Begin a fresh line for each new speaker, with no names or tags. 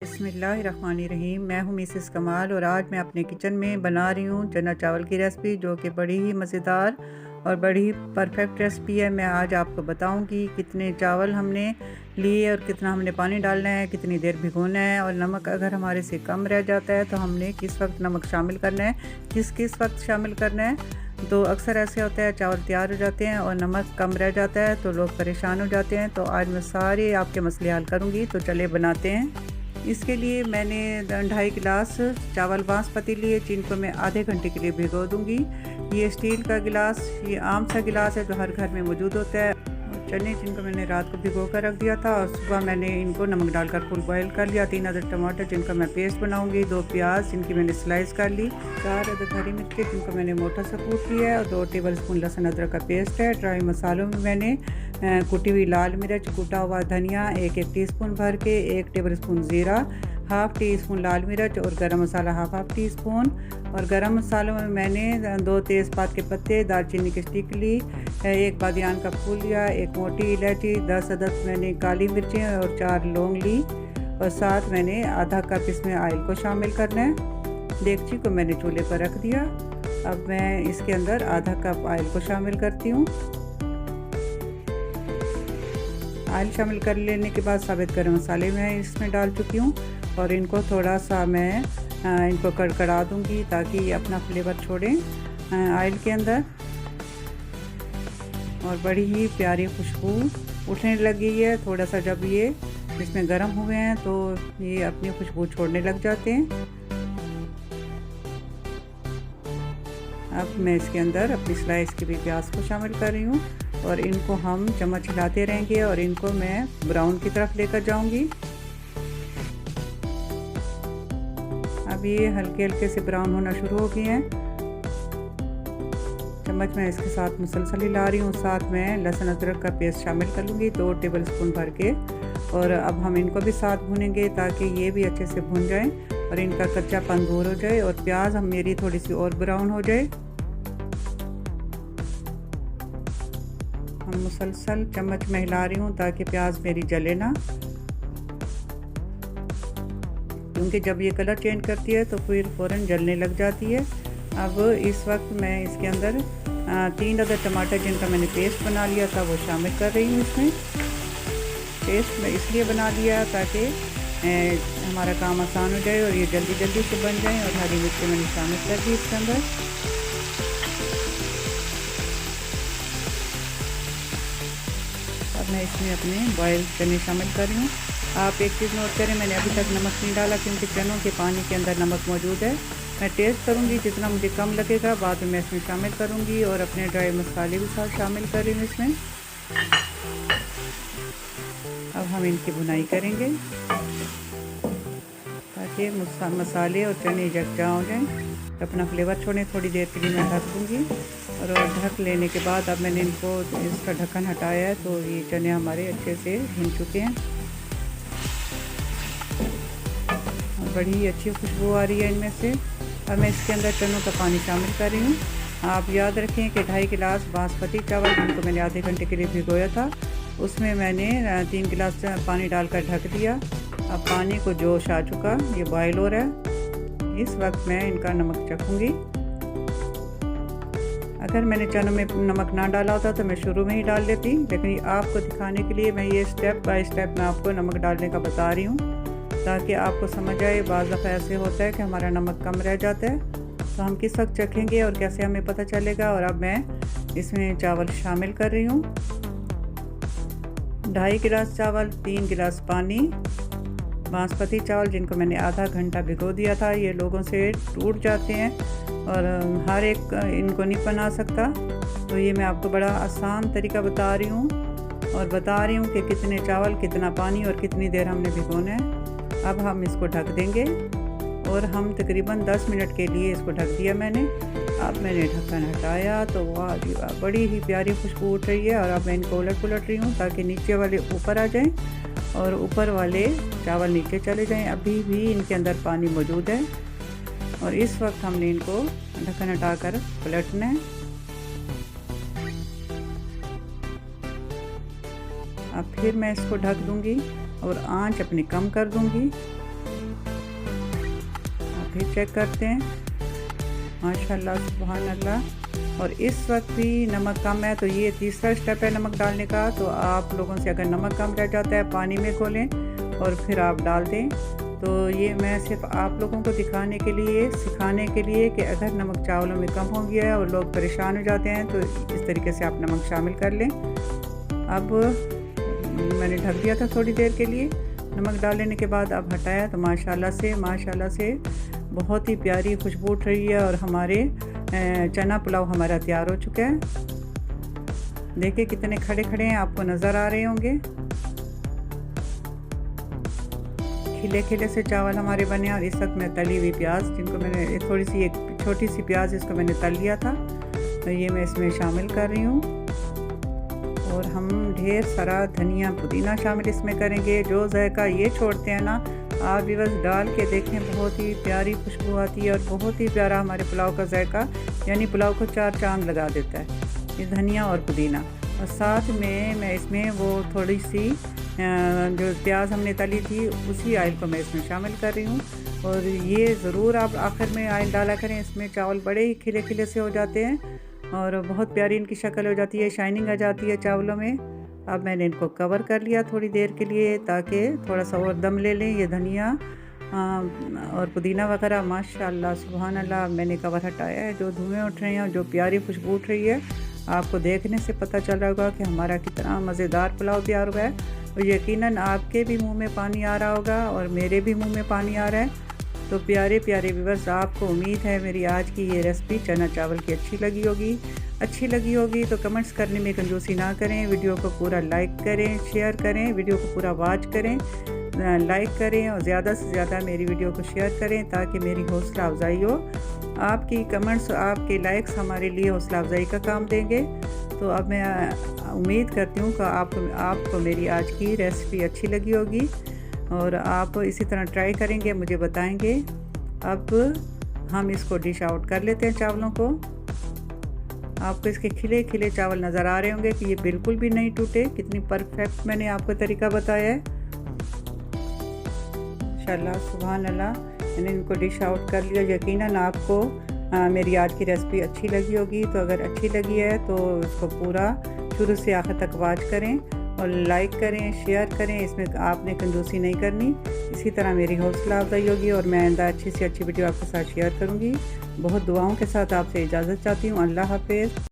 बिस्मिल्लाहिर्रहमानिर्रहीम। मैं हूँ मिसेस कमाल और आज मैं अपने किचन में बना रही हूँ चना चावल की रेसिपी, जो कि बड़ी ही मज़ेदार और बड़ी ही परफेक्ट रेसिपी है। मैं आज आपको बताऊँगी कितने चावल हमने लिए और कितना हमने पानी डालना है, कितनी देर भिगोना है, और नमक अगर हमारे से कम रह जाता है तो हमने किस वक्त नमक शामिल करना है, किस वक्त शामिल करना है। तो अक्सर ऐसे होता है चावल तैयार हो जाते हैं और नमक कम रह जाता है तो लोग परेशान हो जाते हैं। तो आज मैं सारे आपके मसले हल करूँगी, तो चले बनाते हैं। इसके लिए मैंने 2.5 गिलास चावल बासमती लिए, जिनको मैं आधे घंटे के लिए भिगो दूंगी। ये स्टील का गिलास, ये आम सा गिलास है जो हर घर में मौजूद होता है। और चने जिनको मैंने रात को भिगो कर रख दिया था और सुबह मैंने इनको नमक डालकर फुल बॉयल कर लिया। 3 अदद टमाटर जिनका मैं पेस्ट बनाऊंगी, 2 प्याज जिनकी मैंने स्लाइस कर ली, 4 अदद हरी मिर्ची जिनको मैंने मोटा सा कूट लिया है, और 2 टेबल स्पून लहसुन अदरक का पेस्ट है। ड्राई मसालों में मैंने कुटी हुई लाल मिर्च, कूटा हुआ धनिया 1 टीस्पून भर के, 1 टेबल स्पून ज़ीरा, हाफ़ टी स्पून लाल मिर्च और गरम मसाला हाफ़ टी स्पून। और गरम मसालों में मैंने 2 तेज़पात के पत्ते, दालचीनी की स्टिक ली, 1 बादियान का फूल लिया, 1 मोटी इलायची, 10 अदद मैंने काली मिर्चें और 4 लौंग ली, और साथ मैंने आधा कप इसमें ऑयल को शामिल करना है। देगची को मैंने चूल्हे पर रख दिया। अब मैं इसके अंदर आधा कप ऑयल को शामिल करती हूँ। ऑयल शामिल कर लेने के बाद साबित गरम मसाले मैं इसमें डाल चुकी हूँ, और इनको थोड़ा सा मैं इनको कड़कड़ा दूँगी ताकि ये अपना फ्लेवर छोड़ें ऑयल के अंदर। और बड़ी ही प्यारी खुशबू उठने लगी है। थोड़ा सा जब ये इसमें गर्म हुए हैं तो ये अपनी खुशबू छोड़ने लग जाते हैं। अब मैं इसके अंदर अपनी स्लाइस की भी प्याज को शामिल कर रही हूँ, और इनको हम चम्मच हिलाते रहेंगे और इनको मैं ब्राउन की तरफ लेकर जाऊंगी। अब ये हल्के हल्के से ब्राउन होना शुरू हो गए हैं। चम्मच में इसके साथ मुसलसल हिला रही हूँ। साथ में लहसुन अदरक का पेस्ट शामिल कर लूँगी, 2 टेबल स्पून भर के। और अब हम इनको भी साथ भूनेंगे ताकि ये भी अच्छे से भुन जाएं और इनका कच्चापन दूर हो जाए, और प्याज हम मेरी थोड़ी सी और ब्राउन हो जाए। हम मुसलसल चम्मच में हिला रही हूँ ताकि प्याज मेरी जले ना, क्योंकि जब ये कलर चेंज करती है तो फिर फ़ौरन जलने लग जाती है। अब इस वक्त मैं इसके अंदर 3 अदद टमाटर जिनका मैंने पेस्ट बना लिया था वो शामिल कर रही हूँ। इसमें पेस्ट मैं इसलिए बना लिया ताकि हमारा काम आसान हो जाए और ये जल्दी जल्दी से बन जाए। और हरी मिर्ची मैंने शामिल कर दी इसके अंदर। अब मैं इसमें अपने बॉयल चने शामिल कर रही हूँ। आप एक चीज़ नोट करें, मैंने अभी तक नमक नहीं डाला क्योंकि चनों के पानी के अंदर नमक मौजूद है। मैं टेस्ट करूँगी, जितना मुझे कम लगेगा बाद में मैं इसमें शामिल करूँगी, और अपने ड्राई मसाले भी साथ शामिल कर रही हूँ इसमें। अब हम इनकी भुनाई करेंगे ताकि मसाले और चने यकजा हो जाएँ, अपना फ्लेवर छोड़ें। थोड़ी देर के लिए मैं ढक दूँगी, और ढक लेने के बाद अब मैंने इनको इसका ढक्कन हटाया है तो ये चने हमारे अच्छे से भुन चुके हैं, और बड़ी ही अच्छी खुशबू आ रही है इनमें से। अब मैं इसके अंदर चनों का पानी शामिल कर रही हूँ। आप याद रखें कि 2.5 गिलास बासमती चावल जिनको मैंने आधे घंटे के लिए भिगोया था, उसमें मैंने 3 गिलास पानी डालकर ढक दिया। अब पानी को जोश आ चुका, ये बॉयल हो रहा है। इस वक्त मैं इनका नमक चखूँगी। अगर मैंने चनों में नमक ना डाला होता तो मैं शुरू में ही डाल देती, लेकिन आपको दिखाने के लिए मैं ये स्टेप बाय स्टेप मैं आपको नमक डालने का बता रही हूँ ताकि आपको समझ आए। बाज़ दफ़ा ऐसे होता है कि हमारा नमक कम रह जाता है, तो हम किस वक्त चखेंगे और कैसे हमें पता चलेगा। और अब मैं इसमें चावल शामिल कर रही हूँ। 2.5 गिलास चावल, 3 गिलास पानी, बासमती चावल जिनको मैंने आधा घंटा भिगो दिया था। ये लोगों से टूट जाते हैं और हर एक इनको नहीं बना सकता, तो ये मैं आपको बड़ा आसान तरीका बता रही हूँ, और बता रही हूँ कि कितने चावल, कितना पानी और कितनी देर हमने भिगोना है। अब हम इसको ढक देंगे, और हम तकरीबन 10 मिनट के लिए इसको ढक दिया मैंने। अब मैंने ढक्कन हटाया तो वाह जी वाह, बड़ी ही प्यारी खुशबू उठ रही है। और अब मैं इनको उलट पुलट रही हूँ ताकि नीचे वाले ऊपर आ जाएं और ऊपर वाले चावल नीचे चले जाएं। अभी भी इनके अंदर पानी मौजूद है, और इस वक्त हमने इनको ढक्कन हटाकर पलटना है। अब फिर मैं इसको ढक दूंगी और आंच अपनी कम कर दूंगी। फिर चेक करते हैं। माशाल्लाह सुभान अल्लाह। और इस वक्त भी नमक कम है, तो ये तीसरा स्टेप है नमक डालने का। तो आप लोगों से अगर नमक कम रह जाता है पानी में घोलें और फिर आप डाल दें। तो ये मैं सिर्फ आप लोगों को दिखाने के लिए, सिखाने के लिए कि अगर नमक चावलों में कम हो गया है और लोग परेशान हो जाते हैं तो इस तरीके से आप नमक शामिल कर लें। अब मैंने ढक दिया था थोड़ी देर के लिए। नमक डाल लेने के बाद अब हटाया तो माशाल्लाह से बहुत ही प्यारी खुशबू उठ रही है और हमारे चना पुलाव हमारा तैयार हो चुका है। देखिए कितने खड़े खड़े हैं, आपको नज़र आ रहे होंगे। खिले खिले से चावल हमारे बने। और इस वक्त मैं तली हुई प्याज, जिनको मैंने थोड़ी सी एक छोटी सी प्याज इसको मैंने तल लिया था, तो ये मैं इसमें शामिल कर रही हूँ। और हम ढेर सारा धनिया पुदीना शामिल इसमें करेंगे। जो जायका ये छोड़ते हैं ना, आप भी बस डाल के देखें, बहुत ही प्यारी खुशबू आती है और बहुत ही प्यारा हमारे पुलाव का जायका, यानी पुलाव को 4 चांद लगा देता है ये धनिया और पुदीना। और साथ में मैं इसमें वो थोड़ी सी जो प्याज हमने तली थी उसी आयल को मैं इसमें शामिल कर रही हूँ। और ये ज़रूर आप आखिर में आयल डाला करें, इसमें चावल बड़े ही खिले खिले से हो जाते हैं और बहुत प्यारी इनकी शक्ल हो जाती है, शाइनिंग आ जाती है चावलों में। अब मैंने इनको कवर कर लिया थोड़ी देर के लिए ताकि थोड़ा सा और दम ले लें ये धनिया और पुदीना वगैरह। माशाल्लाह सुभान अल्लाह। मैंने कवर हटाया है, जो धुएँ उठ रहे हैं और जो प्यारी खुशबू उठ रही है, आपको देखने से पता चल रहा होगा कि हमारा कितना मज़ेदार पुलाव तैयार हुआ है। और यकीनन आपके भी मुंह में पानी आ रहा होगा और मेरे भी मुंह में पानी आ रहा है। तो प्यारे प्यारे व्यूअर्स, आपको उम्मीद है मेरी आज की ये रेसिपी चना चावल की अच्छी लगी होगी। तो कमेंट्स करने में कंजूसी ना करें, वीडियो को पूरा लाइक करें, शेयर करें, वीडियो को पूरा वॉच करें, लाइक करें और ज़्यादा से ज़्यादा मेरी वीडियो को शेयर करें ताकि मेरी हौसला अफजाई हो। आपकी कमेंट्स, आपके लाइक्स हमारे लिए हौसला अफजाई का काम देंगे। तो अब मैं उम्मीद करती हूँ कि आपको मेरी आज की रेसिपी अच्छी लगी होगी और आप इसी तरह ट्राई करेंगे, मुझे बताएंगे। अब हम इसको डिश आउट कर लेते हैं चावलों को। आपको इसके खिले खिले चावल नज़र आ रहे होंगे कि ये बिल्कुल भी नहीं टूटे। कितनी परफेक्ट मैंने आपको तरीका बताया है। माशाल्लाह सुभान अल्लाह। मैंने इनको डिश आउट कर लिया। यकीनन आपको मेरी आज की रेसिपी अच्छी लगी होगी। तो अगर अच्छी लगी है तो इसको पूरा शुरू से आखिर तक वॉच करें और लाइक करें, शेयर करें। इसमें आपने कंजूसी नहीं करनी। इसी तरह मेरी हौसला अफजाई होगी और मैं आइंदा अच्छी से अच्छी वीडियो आपके साथ शेयर करूंगी। बहुत दुआओं के साथ आपसे इजाज़त चाहती हूँ। अल्लाह हाफ़िज़।